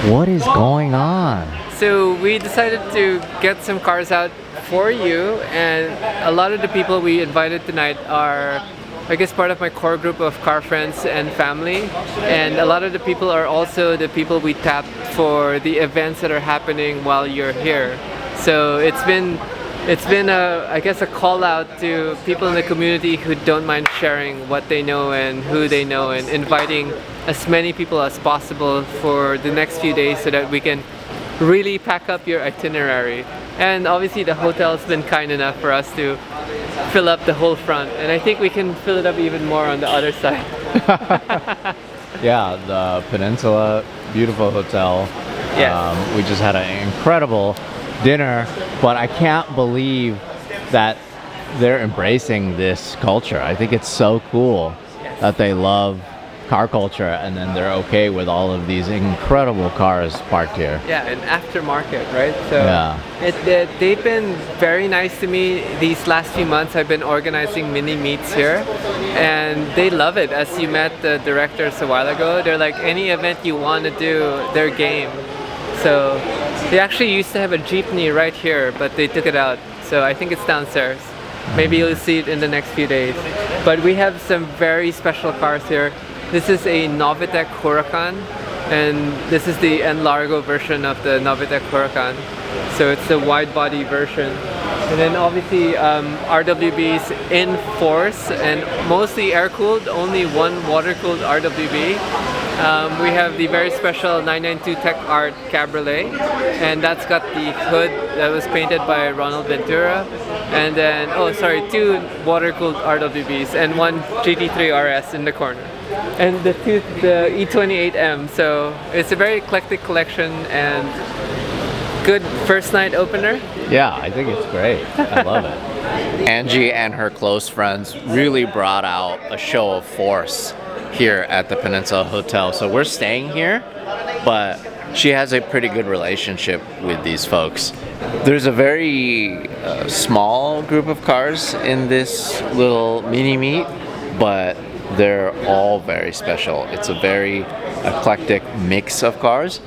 What is going on? So we decided to get some cars out for you, and a lot of the people we invited tonight are, I guess, part of my core group of car friends and family, and a lot of the people are also the people we tapped for the events that are happening while you're here. So it's been a, I guess, a call out to people in the community who don't mind sharing what they know and who they know, and inviting as many people as possible for the next few days so that we can really pack up your itinerary. And obviously the hotel's been kind enough for us to fill up the whole front, and I think we can fill it up even more on the other side. Yeah, the Peninsula, beautiful hotel. Yes. We just had an incredible dinner, but I can't believe that they're embracing this culture. I think it's so cool that they love car culture, and then they're okay with all of these incredible cars parked here. Yeah, and aftermarket, right? So yeah. They've been very nice to me these last few months. I've been organizing mini meets here, and they love it. As you met the directors a while ago, they're like, any event you want to do, they're game. So they actually used to have a jeepney right here, but they took it out. So I think it's downstairs. Maybe you'll see it in the next few days. But we have some very special cars here. This is a Novitec Huracan, and this is the N-Largo version of the Novitec Huracan. So it's the wide body version. And then obviously RWBs in force and mostly air-cooled, only one water-cooled RWB. We have the very special 992 Tech Art Cabriolet, and that's got the hood that was painted by Ronald Ventura. And then, two water-cooled RWBs and one GT3 RS in the corner. And the E28M, so it's a very eclectic collection and good first night opener. Yeah, I think it's great. I love it. Angie and her close friends really brought out a show of force here at the Peninsula Hotel. So we're staying here, but she has a pretty good relationship with these folks. There's a very small group of cars in this little mini meet, but they're all very special. It's a very eclectic mix of cars.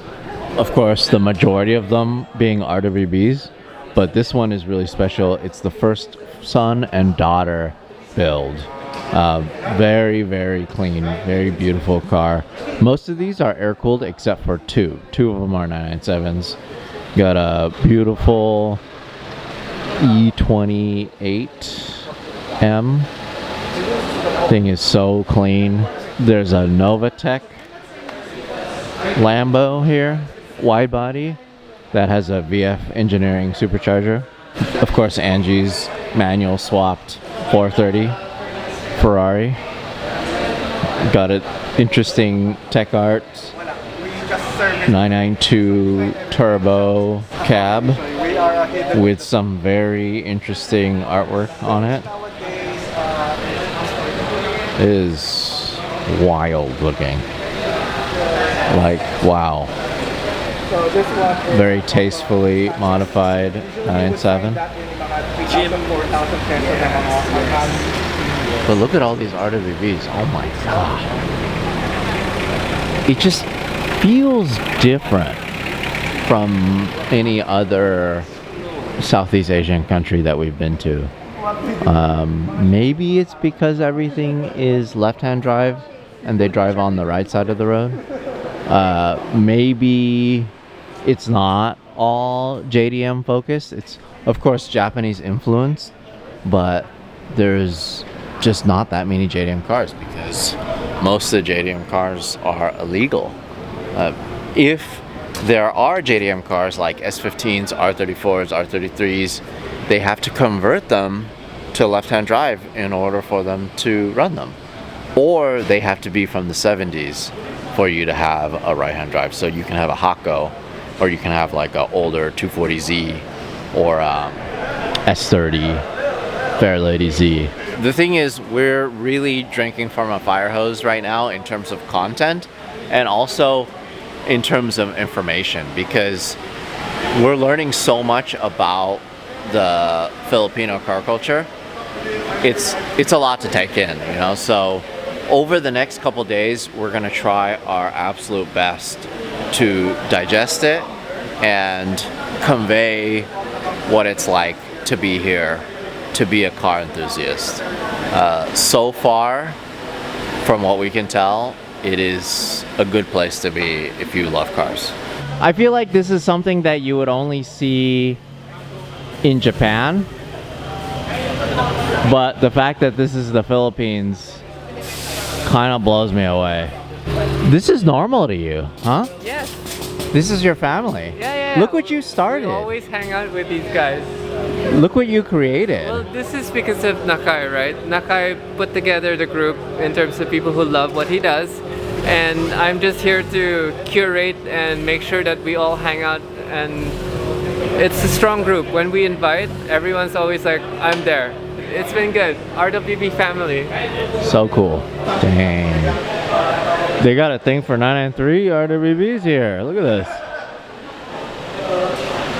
Of course, the majority of them being RWBs, but this one is really special. It's the first son and daughter build. Very, very clean, very beautiful car. Most of these are air-cooled except for two. Two of them are 997s. Got a beautiful E28M. Thing is so clean. There's a Novitec Lambo here, wide body, that has a VF Engineering supercharger. Of course, Angie's manual swapped 430 Ferrari. Got an interesting Tech Art 992 turbo cab with some very interesting artwork on it. It is wild looking. Like, wow. Very tastefully modified 997. But look at all these RWBs. Oh my god. It just feels different from any other Southeast Asian country that we've been to. Maybe it's because everything is left-hand drive and they drive on the right side of the road. Maybe it's not all JDM focused. It's of course Japanese influence, but there's just not that many JDM cars because most of the JDM cars are illegal. If there are JDM cars like S15s, R34s, R33s, they have to convert them to left-hand drive in order for them to run them. Or they have to be from the 70s for you to have a right-hand drive. So you can have a Hakko, or you can have like an older 240Z or S30 Fairlady Z. The thing is, we're really drinking from a fire hose right now in terms of content and also in terms of information, because we're learning so much about the Filipino car culture. It's a lot to take in, you know. So over the next couple days, we're gonna try our absolute best to digest it and convey what it's like to be here, to be a car enthusiast. So far, from what we can tell, it is a good place to be if you love cars. I feel like this is something that you would only see in Japan, but the fact that this is the Philippines kind of blows me away. This is normal to you, huh? Yes. This is your family. Yeah. Look what you started. We always hang out with these guys. Look what you created. Well, this is because of Nakai, right? Nakai put together the group in terms of people who love what he does. And I'm just here to curate and make sure that we all hang out, and it's a strong group. When we invite, everyone's always like, I'm there. It's been good. RWB family. So cool. Dang. They got a thing for 993 RWBs here. Look at this.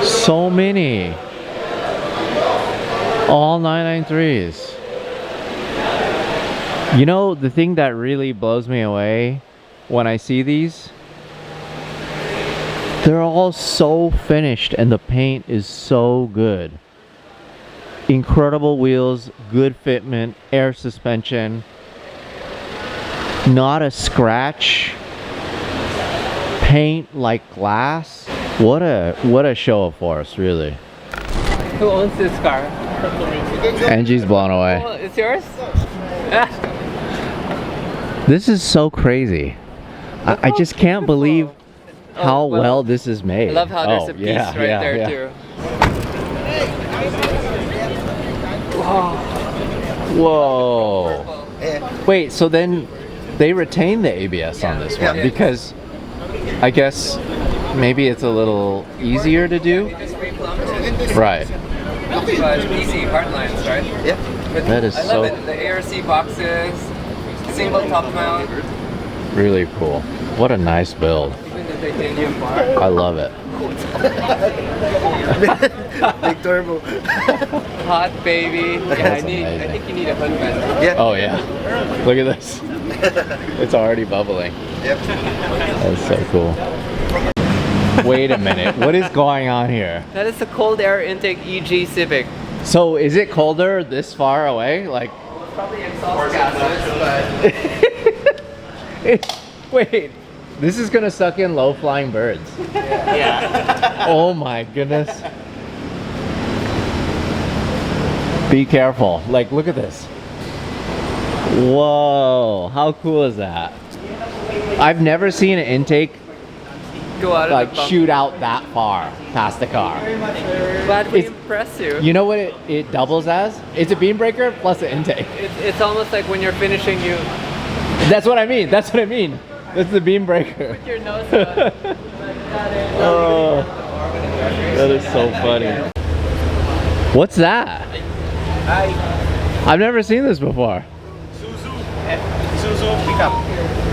So many. All 993s. You know, the thing that really blows me away when I see these, they're all so finished and the paint is so good. Incredible wheels, good fitment, air suspension, not a scratch, paint like glass. What a show of force, really. Who owns this car? Angie's blown away. Oh, it's yours? This is so crazy. I just can't believe how well this is made. I love how there's a piece there too. Whoa. Wait, so then they retain the ABS on this one because I guess maybe it's a little easier to do. Right. Easy hard lines, right? Yeah. But that is I love it. The ARC boxes, single top mount. Really cool. What a nice build. Even the titanium bar. I love it. Big turbo. Hot baby. Yeah, That's I amazing. think you need a hood vent. Yeah. Oh yeah. Look at this. It's already bubbling. Yep. That's so cool. Wait a minute. What is going on here? That is a cold air intake EG Civic. So is it colder this far away? Like Probably exhaust gases, but wait. This is gonna suck in low flying birds. yeah. Oh my goodness. Be careful. Like, look at this. Whoa, how cool is that? I've never seen an intake Go out like of the shoot out that far past the car. Glad we It's- impressed you. You know what it doubles as? It's a beam breaker plus an intake. It's almost like when you're finishing, you That's what I mean. That's what I mean. That's the beam breaker. put your nose out. Oh, that is so funny. What's that? I've never seen this before. Suzu pickup.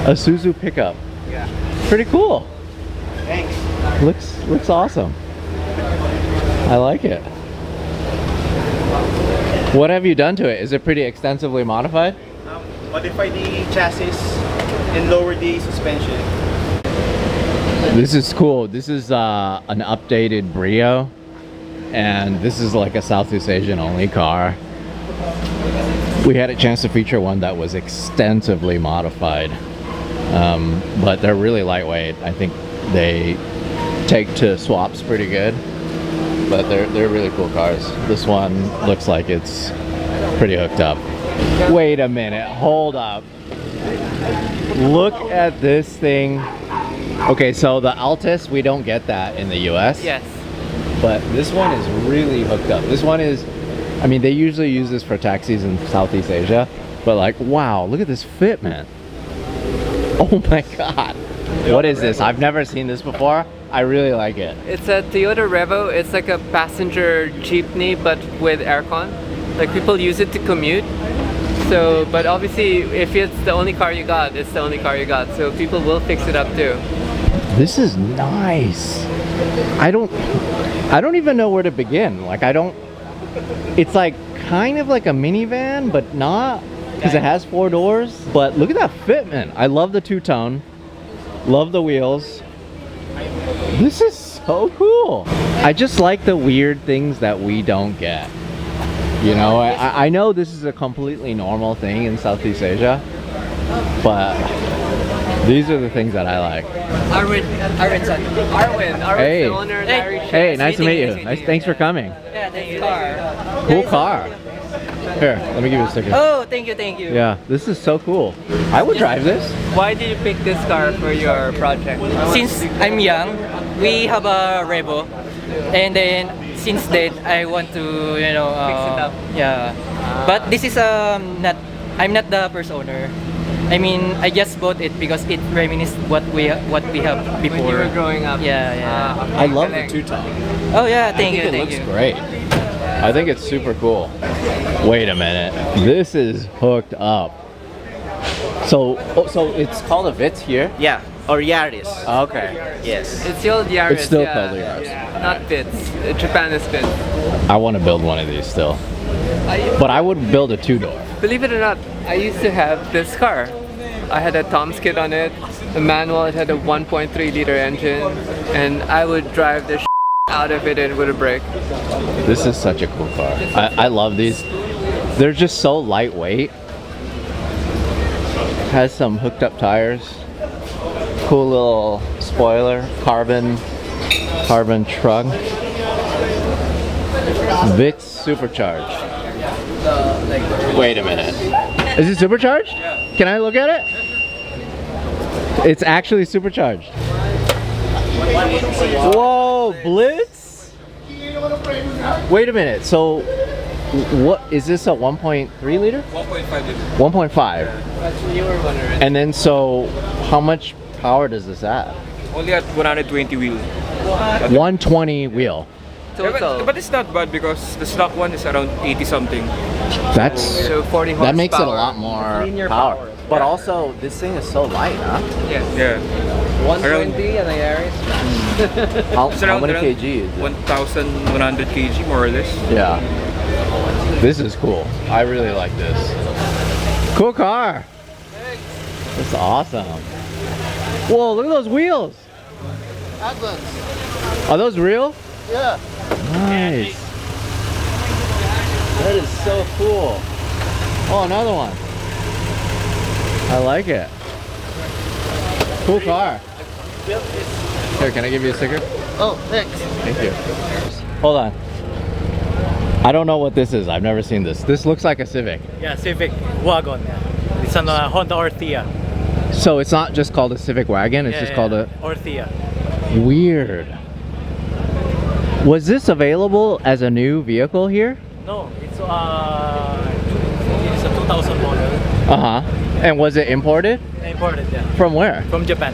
A Suzu pickup. Yeah. Pretty cool. Thanks. Looks awesome. I like it. What have you done to it? Is it pretty extensively modified? Modify the chassis and lower the suspension. This is cool. This is an updated Brio, and this is like a Southeast Asian only car. We had a chance to feature one that was extensively modified, but they're really lightweight. I think they take to swaps pretty good, but they're really cool cars. This one looks like it's pretty hooked up. Wait a minute, hold up. Look at this thing. Okay, so the Altis, we don't get that in the US. Yes. But this one is really hooked up. This one is, I mean, they usually use this for taxis in Southeast Asia. But like, wow, look at this fit, man. Oh my God. What is this? I've never seen this before. I really like it. It's a Toyota Revo. It's like a passenger jeepney, but with aircon. Like people use it to commute. So, but obviously, if it's the only car you got, it's the only car you got. So people will fix it up too. This is nice. I don't even know where to begin. Like it's like kind of like a minivan, but not, because it has 4 doors. But look at that fitment. I love the two-tone. Love the wheels. This is so cool. I just like the weird things that we don't get. You know, I know this is a completely normal thing in Southeast Asia, but these are the things that I like. Arwin, Hey. the owner. Larry Chen. Hey, nice to meet you. Thanks for coming. Yeah, thank you. Cool car. Here, let me give you a sticker. Oh, thank you, thank you. Yeah, this is so cool. I would drive this. Why did you pick this car for your project? Since I'm young, we have a Revo, and then since that I want to, you know, Fix it up. Yeah, but this is I'm not the first owner. I mean, I just bought it because it reminisces what we have before. When you were growing up. Yeah, yeah. Okay, I love the galing. two-tone. Oh yeah, thank I you, think it thank looks you. great. I think it's super cool. Wait a minute. This is hooked up. So it's called a Vitz here? Yeah, or Yaris. Okay. Yes. It's the old Yaris. It's still yeah. called the Yaris. Not Vitz. Japan is Vitz. I want to build one of these still. But I would build a 2-door. Believe it or not, I used to have this car. I had a Tom's kit on it, a manual. It had a 1.3 liter engine, and I would drive the out of it and with a brake. This is such a cool car. I love these. They're just so lightweight. Has some hooked up tires. Cool little spoiler. Carbon trunk. Vitz supercharged. Wait a minute. Is it supercharged? Can I look at it? It's actually supercharged. Whoa, Blitz? Wait a minute. So, what is this, a 1.3 liter? 1.5 liter. 1.5. That's what you were wondering. And then, so how much power does this have? Only at 120 wheel. 120 wheel. Total. But it's not bad because the stock one is around 80 something. That's So 40 that makes it a horsepower. lot more Linear power. power. But also, this thing is so light, huh? Yes. Yeah. 120 and a Yaris. How It's around, many around kg is it? 1,100 kg more or less. Yeah. This is cool. I really like this. Cool car. That's awesome. Whoa, look at those wheels. Are those real? Yeah. Nice. That is so cool. Oh, another one. I like it. Cool car. Here, can I give you a sticker? Oh, thanks. Thank you. Hold on. I don't know what this is. I've never seen this. This looks like a Civic. Yeah, Civic wagon. It's an Honda Orthia. So it's not just called a Civic wagon, it's just called a... Orthia. Weird. Was this available as a new vehicle here? No, it's a 2000 model. Uh-huh. And was it imported? Imported, yeah. From where? From Japan.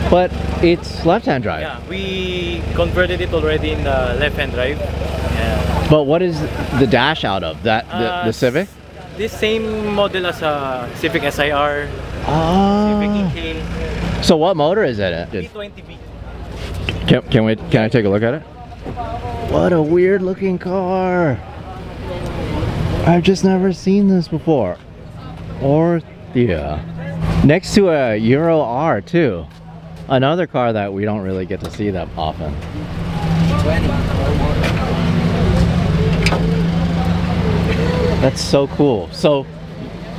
But it's left-hand drive. Yeah, we converted it already in the left-hand drive. Yeah. But what is the dash out of? The Civic? This same model as a Civic SIR, Civic Oh. EK, So what motor is it? E20B. Can I take a look at it? What a weird looking car. I've just never seen this before. Orthia. Next to a Euro R too. Another car that we don't really get to see that often. That's so cool. So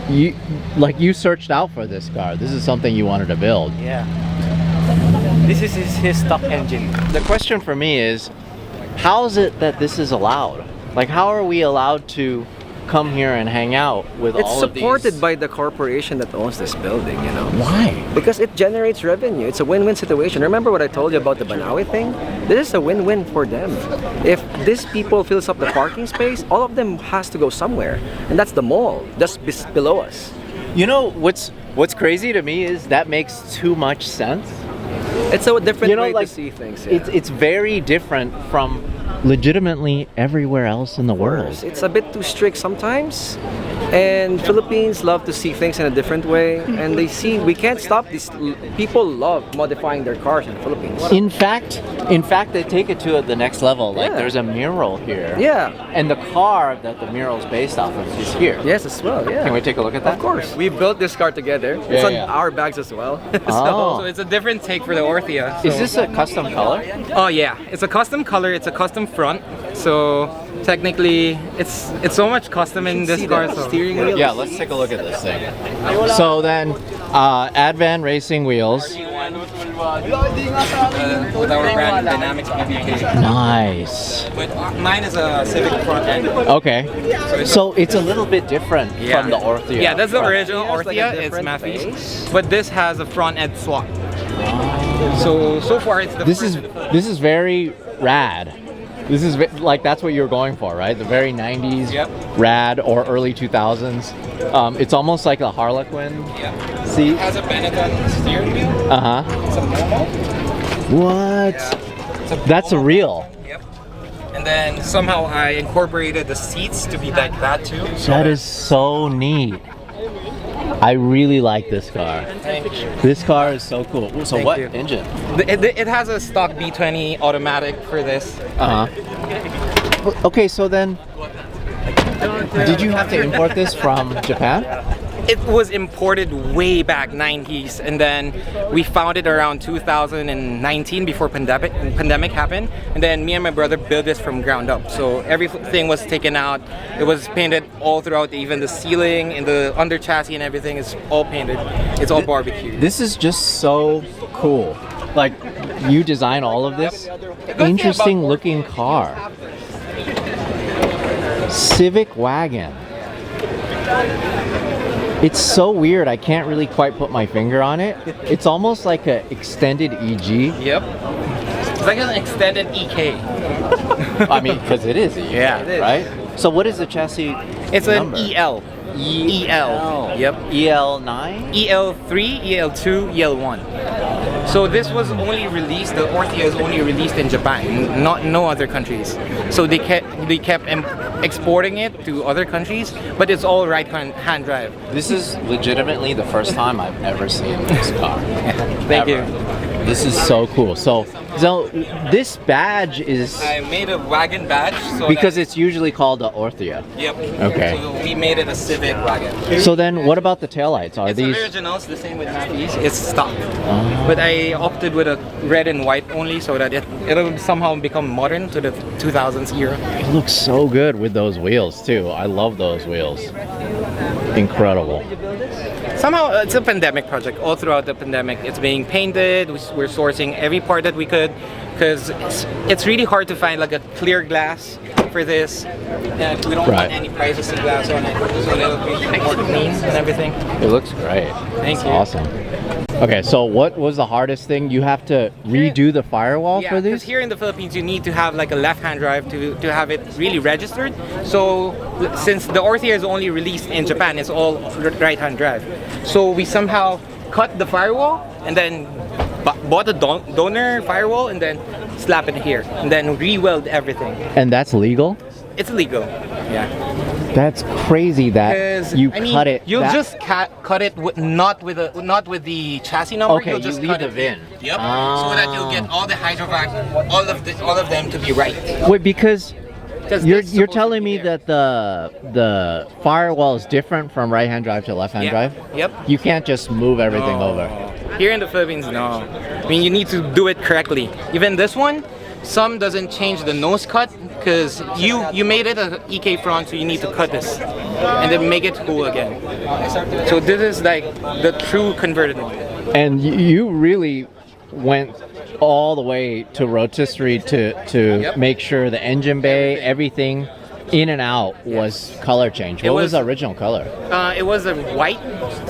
you searched out for this car. This is something you wanted to build. Yeah. This is his stock engine. The question for me is, how is it that this is allowed? Like, how are we allowed to come here and hang out with It's all of these? supported by the corporation that owns this building, you know. Why? Because it generates revenue. It's a win-win situation. Remember what I told you about the Banawi thing? This is a win-win for them. If these people fills up the parking space, all of them has to go somewhere, and that's the mall, just below us. You know what's crazy to me is that makes too much sense. It's a different You know, way like, to see things. Yeah. It's very different from legitimately everywhere else in the world. It's a bit too strict sometimes, and Philippines love to see things in a different way, and we can't stop this. People love modifying their cars in the Philippines. In fact, they take it to the next level. Like Yeah. there's a mural here. Yeah. And the car that the mural's based off of is here. Yes, as well. Yeah. Can we take a look at that? Of course. We built this car together. It's on yeah. our bags as well. Oh. So it's a different take for the Orthia. Is this a custom color? Oh yeah, it's a custom color. It's a custom front. So technically, it's so much custom in this car. So. Steering wheel. Yeah, let's take a look at this thing. So then, Advan Racing Wheels. With our brand Dynamics BBK. Nice. But mine is a Civic front end. Okay. So it's a little bit different from the Orthia. Yeah, that's the front. original It's like a Orthia. It's different Matthews, base. but this has a front end swap. So far it's the This is very rad. This is like that's what you were going for, right? The very 90s Yep. rad or early 2000s. It's almost like a Harlequin Yeah. seat. It has a Benetton steering wheel. Uh-huh. It's a Momo. What? It's a That's a Momo. real. Yep. And then somehow I incorporated the seats to be like that too. That is so neat. I really like this car. This car is so cool. So Thank what you. engine? It has a stock B20 automatic for this. Uh-huh. Okay, so then did you have to import this from Japan? It was imported way back 90s, and then we found it around 2019 before pandemic happened, and then me and my brother built this from ground up. So everything was taken out. It was painted all throughout, even the ceiling and the under chassis and everything is all painted. It's all barbecue. This is just so cool. Like you design all of this. Interesting looking car. Civic wagon. It's so weird. I can't really quite put my finger on it. It's almost like an extended EG. Yep. It's like an extended EK. I mean, because it is. Yeah, it is. Right? So what is the chassis It's number? an EL. EL. Yep. EL9? EL3, EL2, EL1. So this was only released, the Orthia is only released in Japan, no other countries. So they kept exporting it to other countries, but it's all right-hand drive. This is legitimately the first time I've ever seen this car. Thank Ever. This is so cool. So this badge is I made a wagon badge. So because that, it's usually called the Orthia. Yep. Okay. So we made it a Civic wagon. So then what about the taillights? Are It's these originals, the same with Matthews, it's stock. But I opted with a red and white only so that it'll somehow become modern to the 2000s era. it looks so good with those wheels too. I love those wheels. Incredible. Somehow it's a pandemic project. All throughout the pandemic, it's being painted. We're sourcing every part that we could because it's really hard to find like a clear glass for this. And we don't Right. want any privacy glass on it, so it'll be more clean and everything. It looks great. Thank It's you. awesome. Okay, so what was the hardest thing? You have to redo the firewall Yeah, for because this? here in the Philippines, you need to have like a left-hand drive to have it really registered. So since the Orthia is only released in Japan, it's all right-hand drive. So we somehow cut the firewall and then bought a donor firewall and then slap it here and then re-weld everything. And that's legal? It's illegal. Yeah. That's crazy that Because you I mean, cut it. You'll that- just cut it not with the chassis number. Okay, you'll you just leave cut the it. VIN. Yep. So that you'll get all the hydrovac, all of them to be right. Wait, because 'Cause you're that's supposed to telling be me there. that the firewall is different from right-hand drive to left-hand Yeah. drive? Yep. You can't just move everything over. Here in the Philippines, no. I mean, you need to do it correctly. Even this one, some doesn't change the nose cut because you made it a EK front, so you need to cut this and then make it cool again. So this is like the true converted one. And you really went all the way to rotisserie to Yep. make sure the engine bay, everything in and out was color change. What was the original color? It was a white,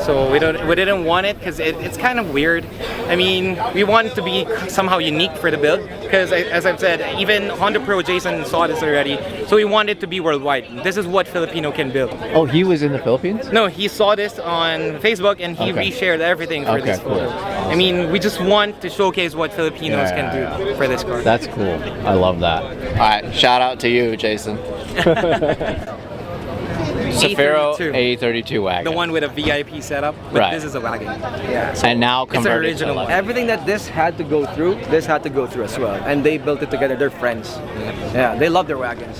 so we didn't want it because it's kind of weird. I mean, we want it to be somehow unique for the build because, as I've said, even Honda Pro Jason saw this already. So we want it to be worldwide. This is what Filipino can build. Oh, he was in the Philippines? No, he saw this on Facebook and he reshared everything for this photo. I mean, we just want to showcase what Filipinos can do for this car. That's cool. I love that. All right, shout out to you, Jason. Safiro A32 wagon. The one with a VIP setup, but this is a wagon. Yeah. So and now it's an converted original to one. everything that this had to go through, this had to go through as well. And they built it together. They're friends. Yeah, they love their wagons.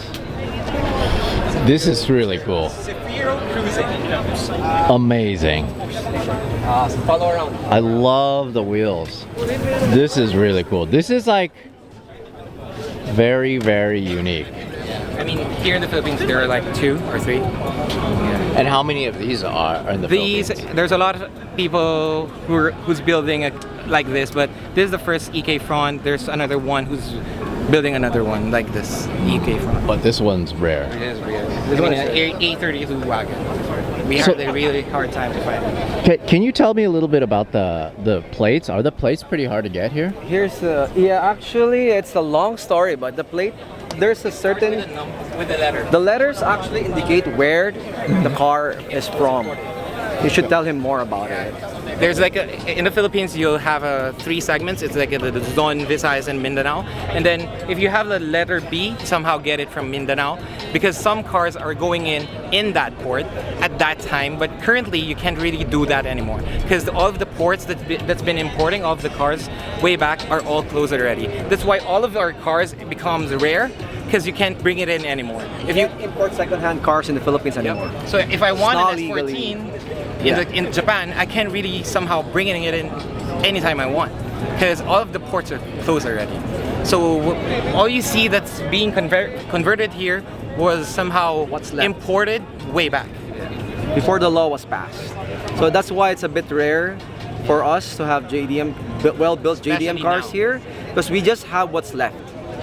This is really cool. Safiro cruising. Amazing. Follow around. I love the wheels. This is really cool. This is like very, very unique. I mean, here in the Philippines, there are like 2 or 3. And how many of these are in the Philippines? There's a lot of people who's building like this, but this is the first EK front. There's another one who's building another one like this EK front. But this one's rare. It is real. This one is an A32 wagon. We had a really hard time to find it. Can you tell me a little bit about the plates? Are the plates pretty hard to get here? Here's actually it's a long story, but the plate, there's a certain With the letter. the letters actually indicate where the car is from. You should tell him more about it. There's like in the Philippines, you'll have 3 segments. It's like the Luzon, Visayas, and Mindanao. And then if you have the letter B, somehow get it from Mindanao, because some cars are going in that port at that time. But currently, you can't really do that anymore because all of the ports that's been importing all of the cars way back are all closed already. That's why all of our cars becomes rare because you can't bring it in anymore. If you import second-hand cars in the Philippines anymore. So if I want Not an legally. S14 in Japan, I can't really somehow bring it in anytime I want because all of the ports are closed already. So all you see that's being converted here was somehow imported way back. Before the law was passed. So that's why it's a bit rare for us to have well-built JDM Especially cars now. here because we just have what's left.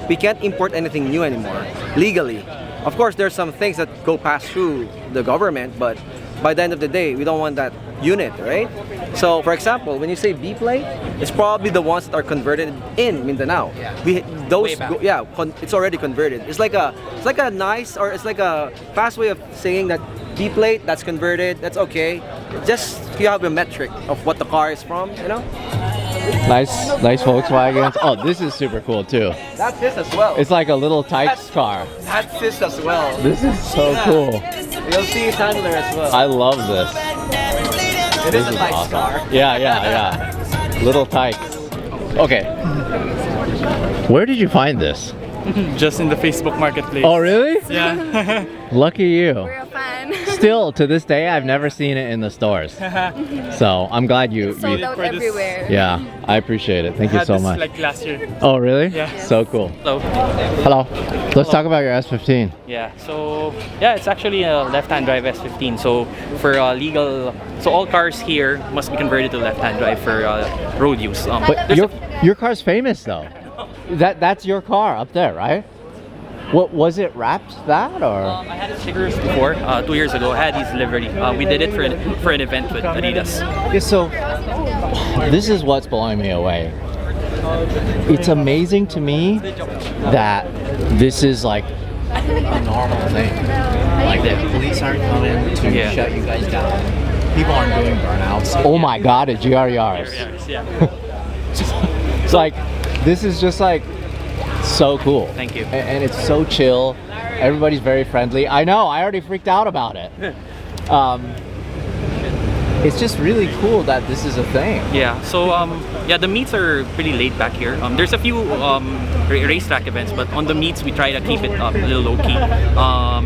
We can't import anything new anymore, legally. Of course, there's some things that go past through the government, but by the end of the day, we don't want that unit, right? So, for example, when you say B plate, it's probably the ones that are converted in Mindanao. It's already converted. It's like a fast way of saying that B plate, that's converted, that's okay. Just you have a metric of what the car is from, you know? Nice Volkswagens. Oh, this is super cool too. That's this as well. It's like a little Tykes car. That's this as well. This is so cool. You'll see his handler as well. I love this. It This is a is nice awesome. car. Yeah. Little Tykes. Okay. Where did you find this? Just in the Facebook marketplace. Oh, really? Yeah. Lucky you. We're a fan. Still, to this day, I've never seen it in the stores. So I'm glad you. Sold out everywhere. Yeah, I appreciate it. Thank you Had so this, much. like last year. Oh, really? Yeah. So cool. Hello. Hello. Let's talk about your S15. Yeah, so it's actually a left-hand drive S15. So for so all cars here must be converted to left-hand drive for road use. But your car's famous though. That's your car up there, right? What was it wrapped that or? I had stickers before 2 years ago. I had these livery. We did it for an event with Adidas. Yeah, so this is what's blowing me away. It's amazing to me that this is like a normal thing. Like the police aren't coming to shut you guys down. People aren't doing burnouts. Oh my god, a GRERs. It's like, this is just like so cool. Thank you. And it's so chill. Everybody's very friendly. I know, I already freaked out about it. It's just really cool that this is a thing. Yeah, so the meets are pretty laid back here. There's a few racetrack events, but on the meets we try to keep it a little low key.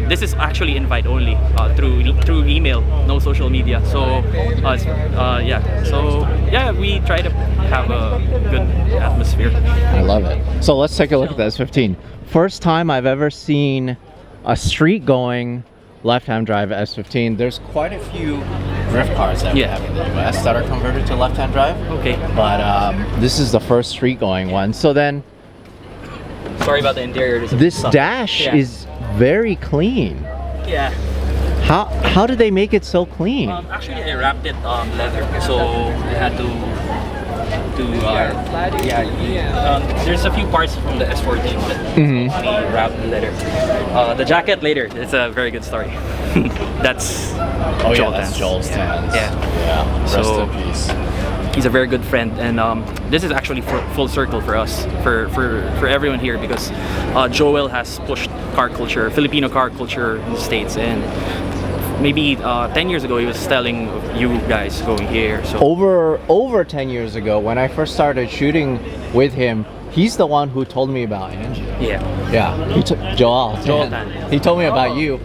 This is actually invite only through email, no social media. So we try to have a good atmosphere. I love it. So let's take a look at the S15. First time I've ever seen a street going left-hand drive S15. There's quite a few drift cars that we have in the US that are converted to left-hand drive. Okay. But this is the first street going one. So then sorry about the interior. This dash is very clean. Yeah. How did they make it so clean? Actually, I wrapped it leather, so I had to there's a few parts from the S14 that we wrapped the leather. The jacket later, it's a very good story. That's Joel's Tans. Yeah. Rest So, in peace. he's a very good friend, and this is actually full circle for us, for everyone here, because Joel has pushed car culture, Filipino car culture in the States, and maybe 10 years ago he was telling you guys going here. So Over 10 years ago, when I first started shooting with him, he's the one who told me about Angie. yeah, Joel. Tan. He told me about you.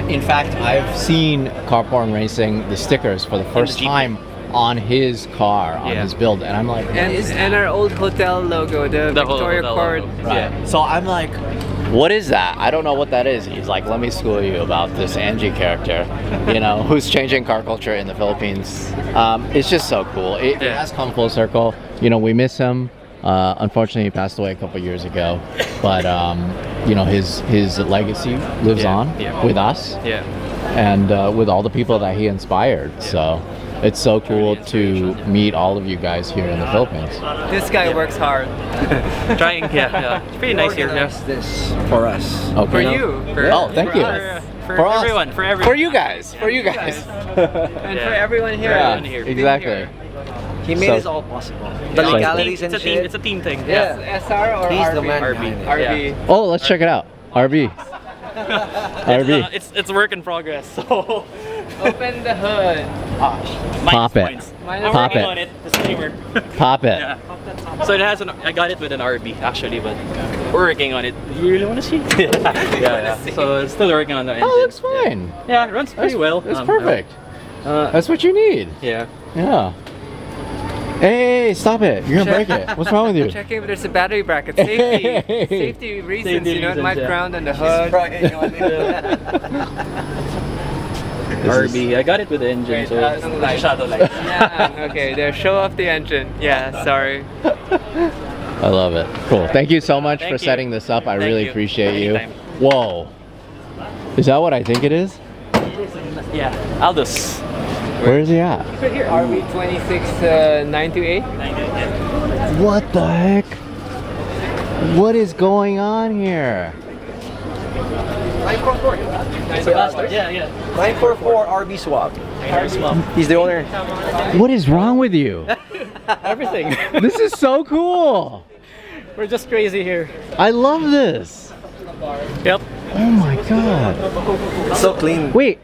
In fact, I've seen Carporn Racing, the stickers, for the first Jeep. time on his car, on his build, and I'm like, And our old hotel logo, the Victoria hotel Court. logo. right. So I'm like, what is that? I don't know what that is. He's like, let me school you about this Angie character, you know, who's changing car culture in the Philippines. It's just so cool. It has come full circle. You know, we miss him. Unfortunately, he passed away a couple years ago, but you know, his legacy lives on with us, and with all the people that he inspired. So it's so cool to meet all of you guys here in the Philippines. This guy works hard. Trying, it's pretty nice here. This for us. Okay. For you. Oh, thank you. For us. everyone, for everyone. For you guys. For you guys. And for everyone here. Yeah, here. exactly. He made So- this all possible. The Yeah. legalities It's and a team. shit. It's a team thing. Yes, SR or He's RB? the man RB. behind it. RB. Oh, let's check it out. RB. RB. It's work in progress. So Open the hood. Pop it. points. Minus I'm Pop working it. on it. Disclaimer. Pop it. Yeah. So it has I got it with an RB actually, but we're working on it. You really want to see? yeah. So it's still working on the engine. Oh, it looks fine. Yeah, it runs pretty well. It's perfect. That's what you need. Yeah. Yeah. Hey, stop it. You're gonna break it. What's wrong with you? Checking if there's a battery bracket. Safety. Hey. Safety reasons, Safety you know, it reasons, might yeah. ground on the hood. RB. I got it with the engine, so it's shadow light. Yeah, okay, there, show off the engine. Yeah, sorry. I love it. Cool. Thank you so much Thank for you. setting this up. I Thank really you. appreciate you. Anytime. Whoa. Is that what I think it is? Yeah, Aldous. Where is he at? RB 26928. What the heck? What is going on here? 944. Yeah. 944 RB swap. He's the owner. What is wrong with you? Everything. This is so cool. We're just crazy here. I love this. Yep. Oh my god. So clean. Wait,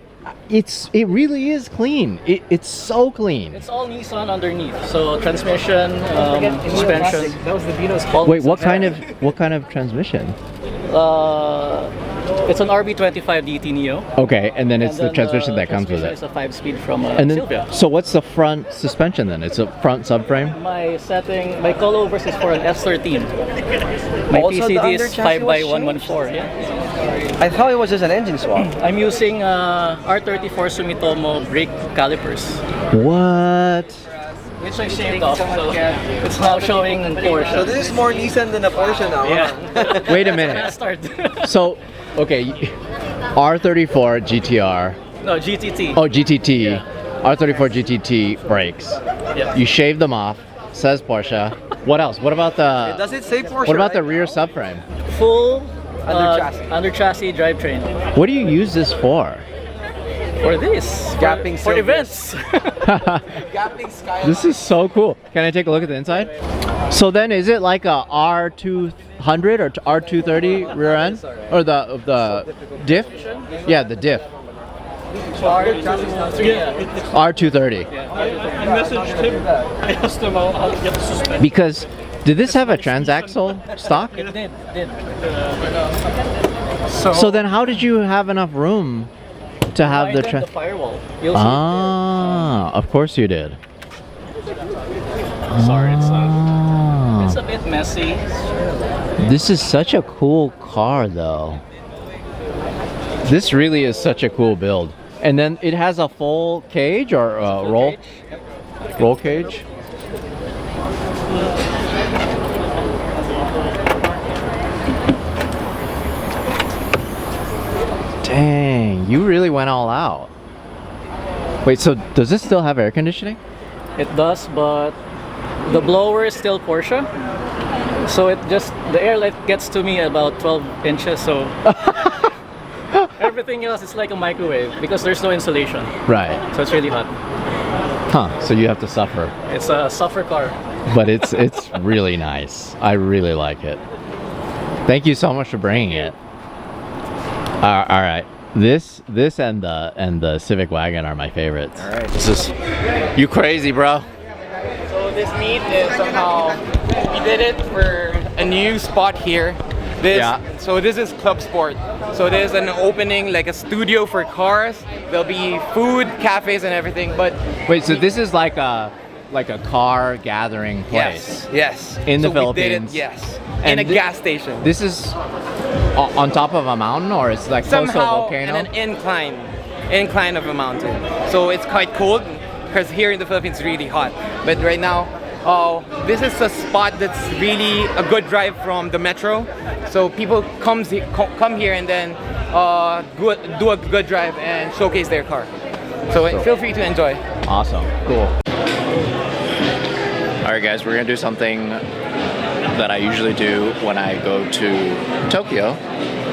it really is clean. It's so clean. It's all Nissan underneath. So transmission, suspension. That was the Vino's Wait, what kind of transmission? It's an RB25 DT Neo. Okay, and then it's And the transmission that comes with transmission it. is a 5-speed from And then, Silvia. so what's the front suspension then? It's a front subframe? My coilovers is for an S13. My Also, the PCD under is chassis was 5x114. Yeah. I thought it was just an engine swap. I'm using R34 Sumitomo brake calipers, What? which I shaved off. So it's now showing Porsche. So this is more Nissan than a Porsche now. Yeah. Wait a Fast minute. start. So, okay, R34 GTR. No, GTT. Oh, GTT. R34 GTT brakes. Yeah. You shave them off. Says Porsche. What else? What about the? Does it say Porsche? What about the right? rear subframe? Full Under chassis. drivetrain. What do you use this for? For this. Gapping For Silvias. events. Gapping Skyline. This is so cool. Can I take a look at the inside? So then, is it like a R200 or R230 rear end, or the diff? Yeah, the diff. R230. I messaged him. I asked him how to get the suspension. Because did this have a transaxle stock? It did. So then, how did you have enough room to have the the firewall. You'll see. Ah, of course you did. Sorry, it's Ah. a bit messy. This is such a cool car, though. This really is such a cool build. And then it has a full cage or roll cage. Dang, you really went all out. Wait, so does this still have air conditioning? It does, but the blower is still Porsche. So the airlight gets to me about 12 inches, so everything else is like a microwave because there's no insulation. Right. So it's really hot. Huh, so you have to suffer. It's a suffer car. But it's really nice. I really like it. Thank you so much for bringing it. All right. This and the Civic Wagon are my favorites. All right. This is you crazy, bro. So this meet is somehow, we did it for a new spot here. So this is Club Sport. So there's an opening, like a studio for cars. There'll be food, cafes, and everything. But wait, so this is like a car gathering place? Yes. In the so Philippines? We did it, yes. And in a gas station. This is on top of a mountain, or it's like close to a Somehow volcano? in an incline of a mountain. So it's quite cold because here in the Philippines it's really hot. But right now, this is a spot that's really a good drive from the metro. So people come here and then do a good drive and showcase their car. So feel free to enjoy. Awesome, cool. All right, guys, we're gonna do something that I usually do when I go to Tokyo.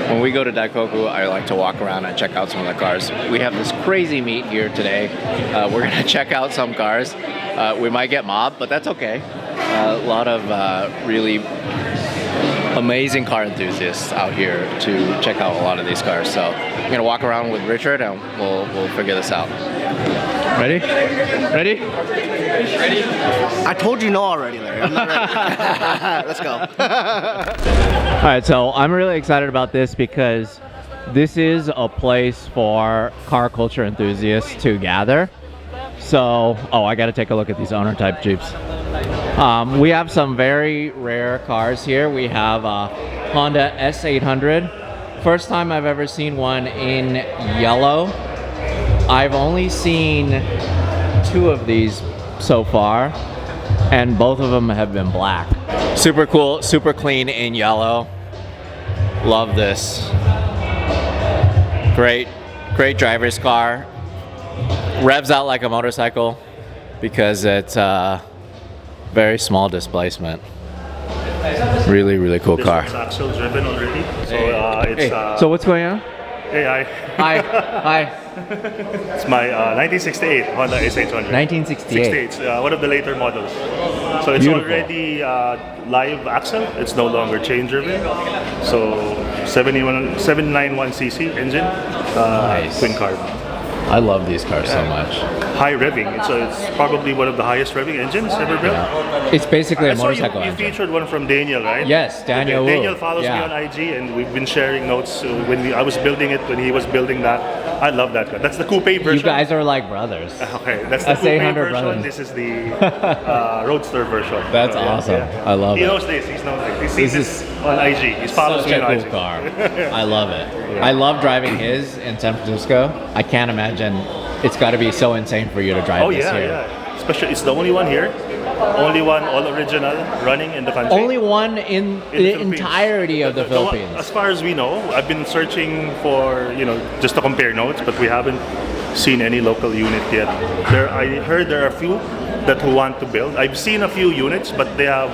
When we go to Daikoku, I like to walk around and check out some of the cars. We have this crazy meet here today. We're gonna check out some cars. We might get mobbed, but that's okay. A lot of really amazing car enthusiasts out here to check out a lot of these cars. So I'm gonna walk around with Richard and we'll figure this out. Ready? Ready? Ready? I told you no already, Larry. I'm not ready. Let's go. All right, so I'm really excited about this because this is a place for car culture enthusiasts to gather. So, I got to take a look at these owner type Jeeps. We have some very rare cars here. We have a Honda S800. First time I've ever seen one in yellow. I've only seen 2 of these so far, and both of them have been black. Super cool, super clean in yellow. Love this. Great driver's car. Revs out like a motorcycle because it's very small displacement. Really, really cool car. It's axle driven already. So so what's going on? Hey, Hi. It's my 1968 Honda S800. 1968. It's one of the later models. So it's Beautiful. already live axle. It's no longer chain driven. So 791cc engine, Nice. twin carb. I love these cars so much. High revving. It's probably one of the highest revving engines ever built. It's basically a I saw motorcycle you engine. featured one from Daniel, right? Yes, Daniel Wu. Daniel follows me on IG, and we've been sharing notes when I was building it, when he was building that. I love that car. That's the coupe version. You guys are like brothers. Okay, that's the coupe S800 version. brothers. This is the Roadster version. That's Yeah, awesome. yeah. I love he it. knows this. He knows this. He sees This this on IG. He follows Such me a on cool IG. car. I love it. I love driving his in San Francisco. I can't imagine. It's got to be so insane for you to drive Oh this yeah, here. yeah. Especially, it's the only one here. Only one all original running in the country. Only one in the Philippines. entirety of the one- Philippines. As far as we know, I've been searching for, just to compare notes, but we haven't seen any local unit yet. I heard there are a few who want to build. I've seen a few units, but they have,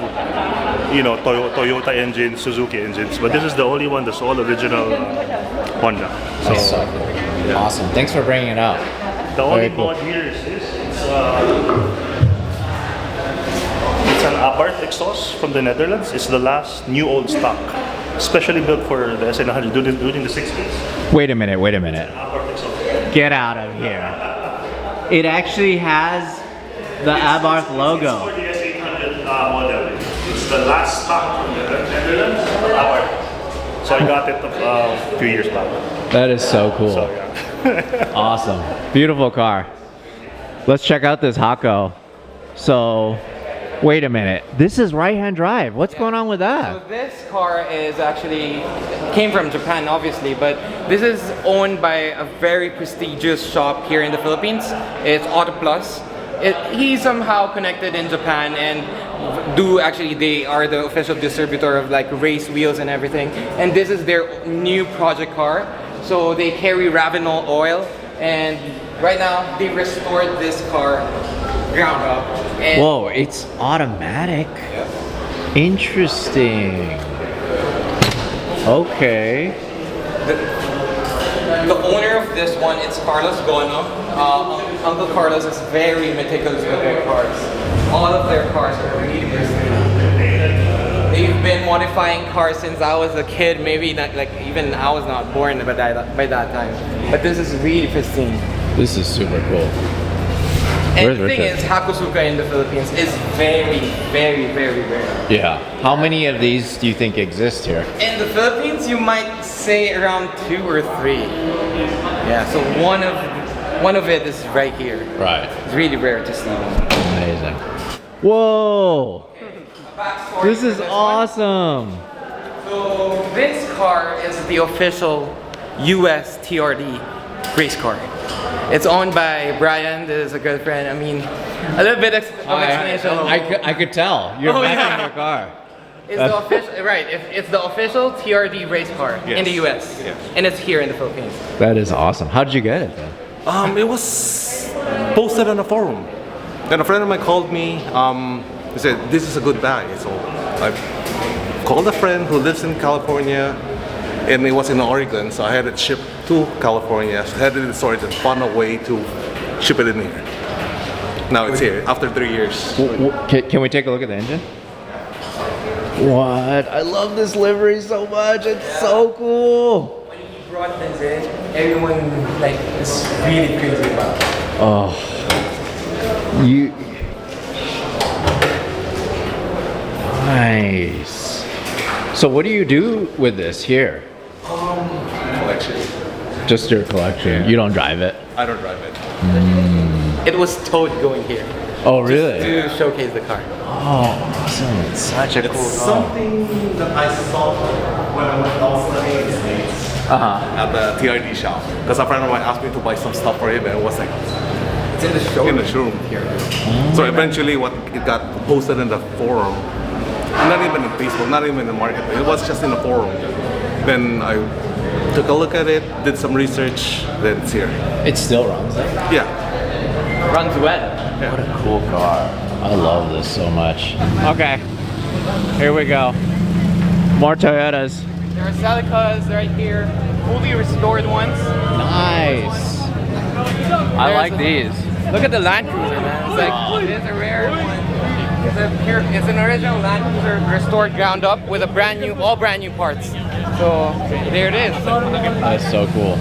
Toyota engines, Suzuki engines. But this is the only one that's all original Honda. That's so cool. yeah. Awesome. Thanks for bringing it out. The only Very cool. mod here is this. It's an Abarth exhaust from the Netherlands. It's the last new old stock, specially built for the S900 during the 60s. Wait a minute. Abarth exhaust. Get out of here. It actually has the Abarth logo. For the S800 model, it's the last stock from the Netherlands, Abarth. So I got it a few years back. That is so cool. So yeah. Awesome. Beautiful car. Let's check out this Hako. So, wait a minute. This is right-hand drive. What's going on with that? So this car is actually came from Japan, obviously, but this is owned by a very prestigious shop here in the Philippines. It's Auto Plus. He's somehow connected in Japan, and they are the official distributor of like race wheels and everything. And this is their new project car. So they carry Ravenol oil, and right now they restored this car ground up. And Whoa, it's automatic. Interesting. Okay. The owner of this one, it's Carlos Gono. Uncle Carlos is very meticulous with their cars. All of their cars are really pristine. They've been modifying cars since I was a kid. Maybe not, like even I was not born by that time. But this is really pristine. This is super cool. And Where's the thing Richard? is, Hakusuka in the Philippines is very, very, very rare. Yeah. How many of these do you think exist here? In the Philippines, you might say around 2 or 3. Yeah, so one of it is right here. Right. It's really rare to see one. Amazing. Whoa! This is awesome. So this car is the official US TRD race car. It's owned by Brian. This is a good friend. I mean, a little bit of explanation. I could tell. You're Oh, backing yeah. your car. It's the official, right? It's the official TRD race car in the US, and it's here in the Philippines. That is awesome. How did you get it then? It was posted on a forum. Then a friend of mine called me. He said, "This is a good buy." So I called a friend who lives in California, and it was in Oregon. So I had it shipped to California. So I had it in storage and found a way to ship it in here. Now it's here after 3 years. Can we take a look at the engine? What? I love this livery so much. It's so cool. When he brought this in, everyone like is really crazy about it. Oh, you. Nice. So what do you do with this here? Collection. Just your collection. You don't drive it. I don't drive it. It was towed going here. Oh, really? To showcase the car. Oh, awesome. It's such a cool car. Something that I saw when I went outside in the States at the TRD shop. Because a friend of mine asked me to buy some stuff for him, and it was like, it's in the showroom. In the showroom here. So eventually, it got posted in the forum. Not even in Facebook, not even in the market. It was just in the forum. Then I took a look at it, did some research, then it's here. It still runs. Yeah. Runs well. Yeah. What a cool car. I love this so much. Okay, here we go. More Toyotas. There are Celicas right here, fully restored ones. Nice. I like these. Look at the Land Cruiser, man. It's like, it is a rare one. It's an original Land Cruiser restored ground up with a brand new, all brand new parts. So there it is. That's so cool.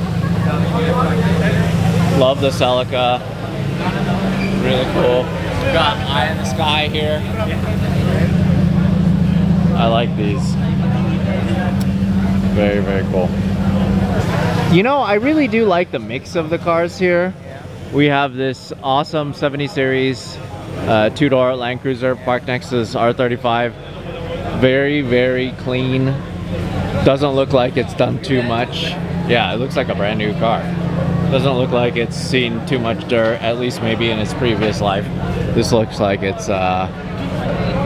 Love the Celica. Really cool. Got Eye in the Sky here. I like these. Very, very cool. You know, I really do like the mix of the cars here. We have this awesome 70 series two-door Land Cruiser parked next to this R35. Very, very clean. Doesn't look like it's done too much. Yeah, it looks like a brand new car. Doesn't look like it's seen too much dirt, at least maybe in its previous life. This looks like it's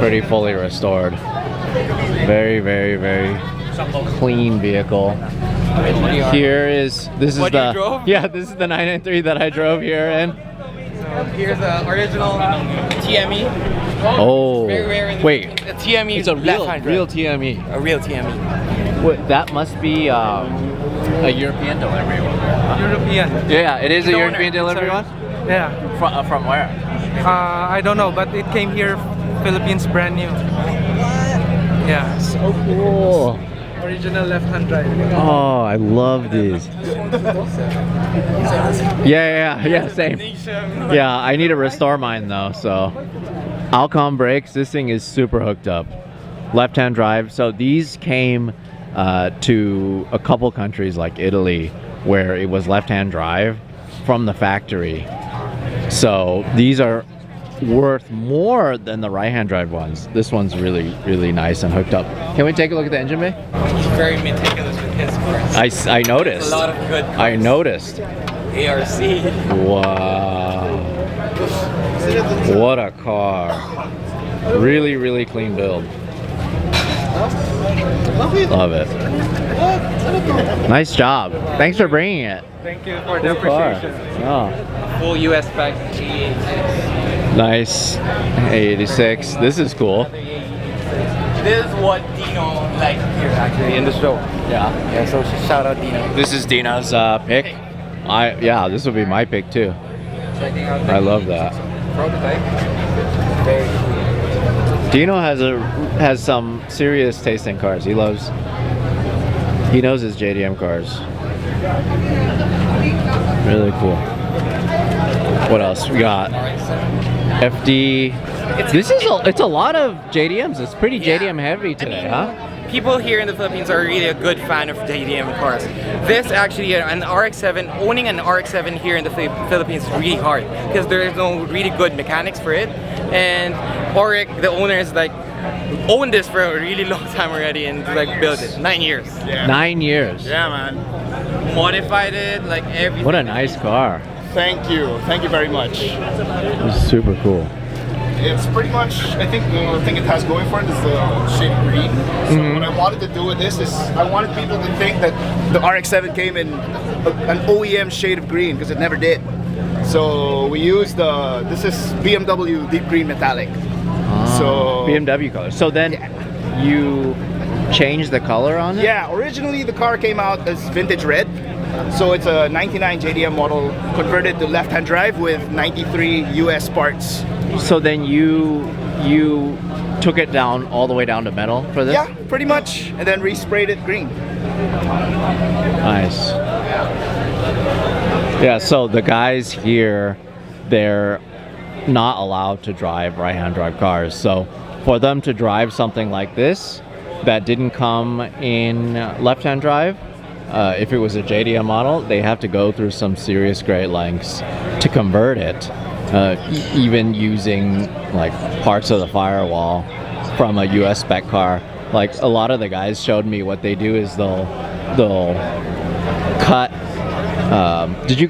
pretty fully restored. Very, very, very clean vehicle. Here is, this is the, yeah, this is the 993 that I drove here in. Here's the original TME. Oh, Very rare in the wait, a TME. it's a real left-hand TME. drive. A real TME. What, that must be a European delivery one. European. Yeah, it is a The European owner, delivery sorry. one? Yeah. From where? I don't know, but it came here, Philippines, brand new. Yeah. So cool. Original left-hand drive. Oh, I love these. Yeah, same. Yeah, I need to restore mine though, so. Alcom brakes, this thing is super hooked up. Left-hand drive, so these came to a couple countries like Italy where it was left-hand drive from the factory. So these are worth more than the right-hand drive ones. This one's really, really nice and hooked up. Can we take a look at the engine bay? He's very meticulous with his cars. I noticed. A lot of good cars. I noticed. ARC. Wow. What a car. Really, really clean build. Love it. Nice job. Thanks for bringing it. Thank you for the Cool car. appreciation. Oh. Full US spec G86. Nice. 86. This is cool. This is what Dino liked here actually in the show. Yeah. Yeah, so shout out Dino. This is Dino's pick. Yeah, this will be my pick too. I love that. Prototype. Very cool. Dino has some serious taste in cars. He knows his JDM cars. Really cool. What else we got? FD. It's a lot of JDMs. It's pretty JDM heavy today, huh? People here in the Philippines are really a good fan of JDM cars. This actually, an RX-7, owning an RX-7 here in the Philippines is really hard because there is no really good mechanics for it. And Oric, the owners, like owned this for a really long time already and like built it. 9 years. Yeah. 9 years. Yeah, man. Modified it, like everything. What a nice car. Thank you very much. This is super cool. It's pretty much, I think the thing it has going for it is the shade green. So what I wanted to do with this is I wanted people to think that the RX-7 came in an OEM shade of green because it never did. So we used this is BMW deep green metallic. So BMW color. So then you changed the color on it? Yeah, originally the car came out as vintage red. So it's a 99 JDM model converted to left-hand drive with 93 US parts. So then you took it down all the way down to metal for this? Yeah, pretty much, and then resprayed it green. Nice. Yeah, so the guys here, they're not allowed to drive right-hand drive cars. So for them to drive something like this that didn't come in left-hand drive, if it was a JDM model, they have to go through some serious great lengths to convert it. Even using like parts of the firewall from a US spec car. Like a lot of the guys showed me what they do is they'll cut. Did you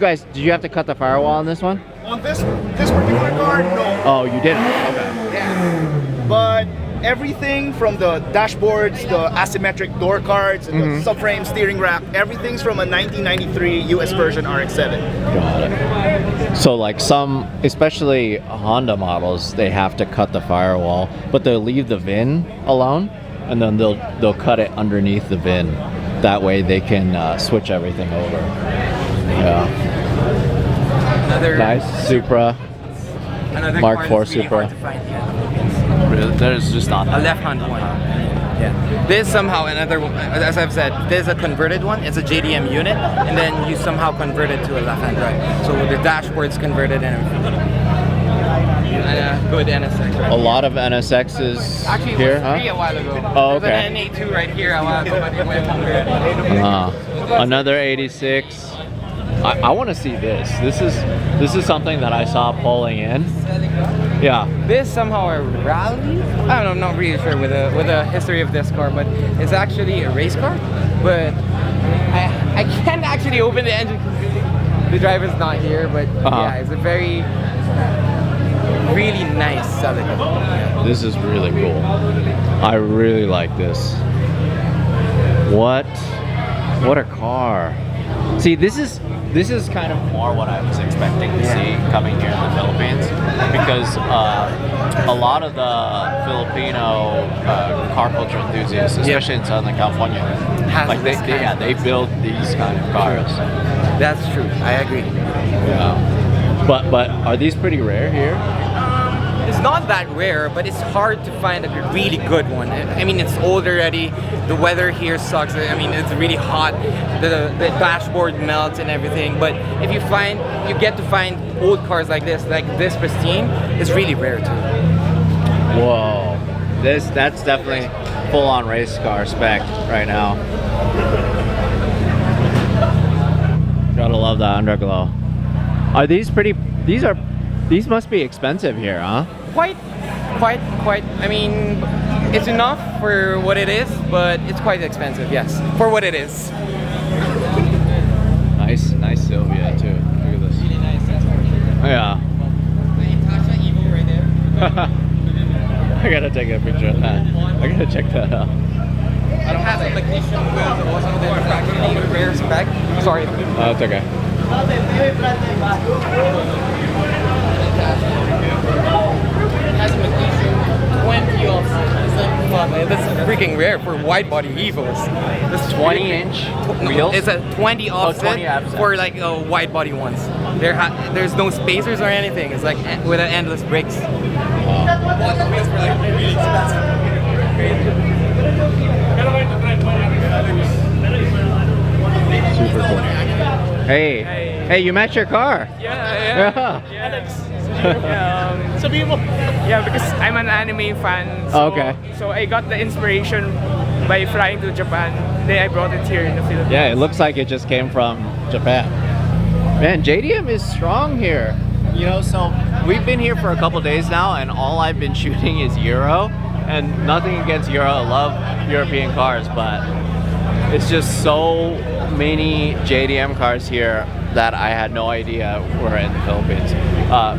have to cut the firewall on this one? On this particular car, no. Oh, you didn't? Okay. Yeah. But everything from the dashboards, the asymmetric door cards, and the subframe steering rack, everything's from a 1993 US version RX-7. Got it. So like some, especially Honda models, they have to cut the firewall, but they'll leave the VIN alone, and then they'll cut it underneath the VIN. That way they can switch everything over. Yeah. Another nice Supra. Another Mark car IV that's really Supra. hard to find here. Really? There's just not A left-hand one. Yeah. This somehow another one, as I've said, there's a converted one. It's a JDM unit, and then you somehow convert it to a left-hand drive. So the dashboard's converted and everything. Good NSX. Right a lot of NSXs Actually, here, it was three a while ago. Oh, There's okay. an NA2 right here a while ago, but it went under. Another 86. I want to see this. This is something that I saw pulling in. Yeah. This somehow a rally? I don't know, I'm not really sure with a history of this car, but it's actually a race car. But I can't actually open the engine because the driver's not here. But yeah, it's a very really nice selling. Yeah. This is really cool. I really like this. What a car. See, this is kind of more what I was expecting to see coming here in the Philippines, because a lot of the Filipino car culture enthusiasts, especially in Southern California, like they build these kind of cars. That's true. I agree. Yeah. But are these pretty rare here? It's not that rare, but it's hard to find a really good one. I mean, it's old already. The weather here sucks. I mean, it's really hot. The dashboard melts and everything. But if you get to find old cars like this pristine, it's really rare too. Whoa, that's definitely full-on race car spec right now. Gotta love that underglow. Are these pretty? These must be expensive here, huh? Quite. I mean, it's enough for what it is, but it's quite expensive. Yes, for what it is. Nice Silvia too. Look at this. Really nice. Oh, yeah. I gotta take a picture of that. I gotta check that out. I don't have a technician with also the factory rare spec. Sorry. Oh, it's okay. Has a magnesium 20 of that's freaking rare for wide body Evos. This 20-inch wheels? It's a 20 offset, 20 offset. for like wide body ones. There's no spacers or anything. It's like with an endless brakes. Bought the wheels for like really expensive. Super cool. Hey, hey, you match your car. Yeah. Yeah, because I'm an anime fan. So, Okay. So I got the inspiration by flying to Japan. Then I brought it here in the Philippines. Yeah, it looks like it just came from Japan. Man, JDM is strong here. You know, so we've been here for a couple days now, and all I've been shooting is Euro. And nothing against Euro, I love European cars, but it's just so many JDM cars here that I had no idea were in the Philippines.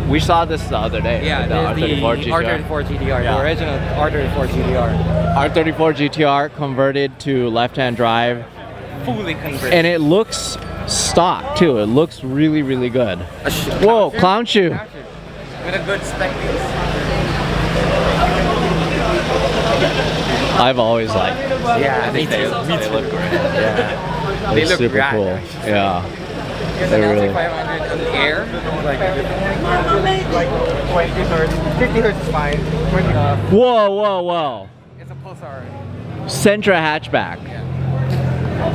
We saw this the other day. Yeah, the the R34 R34 GTR, Yeah. the original R34 GTR. R34 GTR converted to left-hand drive. Fully converted. And it looks stock too. It looks really, really good. Whoa, clown shoe. With a good spec piece. I've always liked. Yeah, I think me too. they look great. Yeah, They They're look super rad, cool. actually. Yeah, Because they're an really. LC500 on the air, like 20 hertz, 50 hertz is fine. 20 Whoa, whoa, whoa! It's a Pulsar. Sentra hatchback.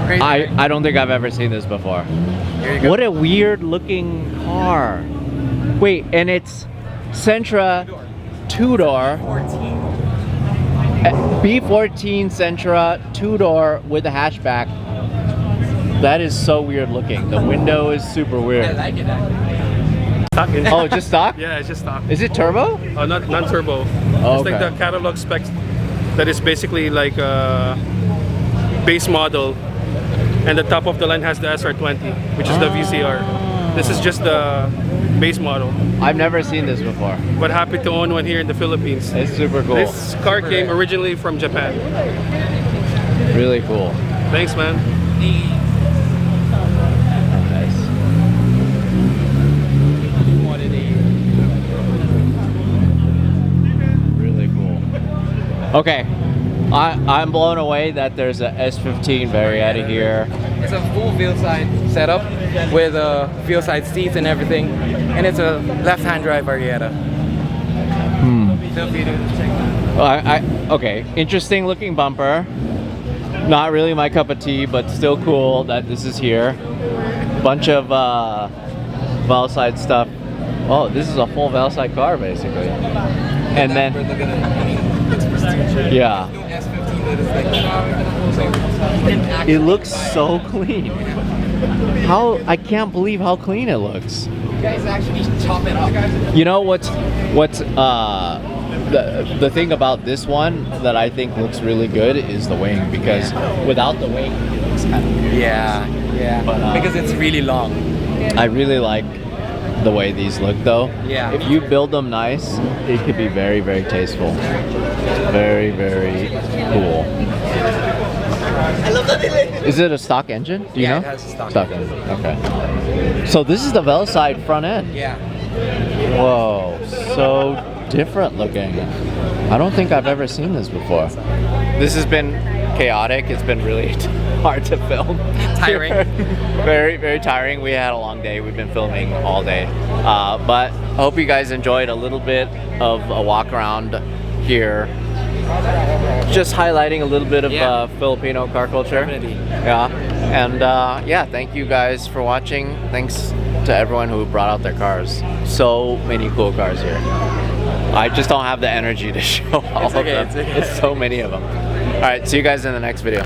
Crazy, I don't think I've ever seen this before. Here you go. What a weird looking car. Wait, and it's Sentra two-door. B14 Sentra two-door with a hatchback. That is so weird looking. The window is super weird. I like it actually. Oh, just stock? Yeah, it's just stock. Is it turbo? Not non-turbo. Oh, It's like okay. the catalog specs that is basically like a base model, and the top of the line has the SR20, which is the VCR. This is just the base model. I've never seen this before. But happy to own one here in the Philippines. It's super cool. This car came originally from Japan. Really cool. Thanks, man. Really cool. Okay, I'm blown away that there's a S15 Varietta here. It's a full wheel side setup with wheel side seats and everything, and it's a left-hand drive Varietta. Okay, interesting looking bumper. Not really my cup of tea, but still cool that this is here. Bunch of valve side stuff. Oh, this is a full valve side car basically. And then, yeah. It looks so clean. I can't believe how clean it looks. You guys actually chop it up. You know what's the thing about this one that I think looks really good is the wing, because without the wing it looks kind of weird. Yeah. But, because it's really long. I really like the way these look though. Yeah. If you build them nice, it could be very, very tasteful. Very, very cool. I love that. Is it a stock engine? Do you know? It has a stock engine. Okay. So this is the Velside front end. Yeah. Whoa, so different looking. I don't think I've ever seen this before. This has been chaotic. It's been really hard to film. Tiring. Very, very tiring. We had a long day. We've been filming all day. But I hope you guys enjoyed a little bit of a walk around here. Just highlighting a little bit of Filipino car culture. Definitely. Yeah. And yeah, thank you guys for watching. Thanks to everyone who brought out their cars. So many cool cars here. I just don't have the energy to show all of them. It's okay. There's so many of them. All right, see you guys in the next video.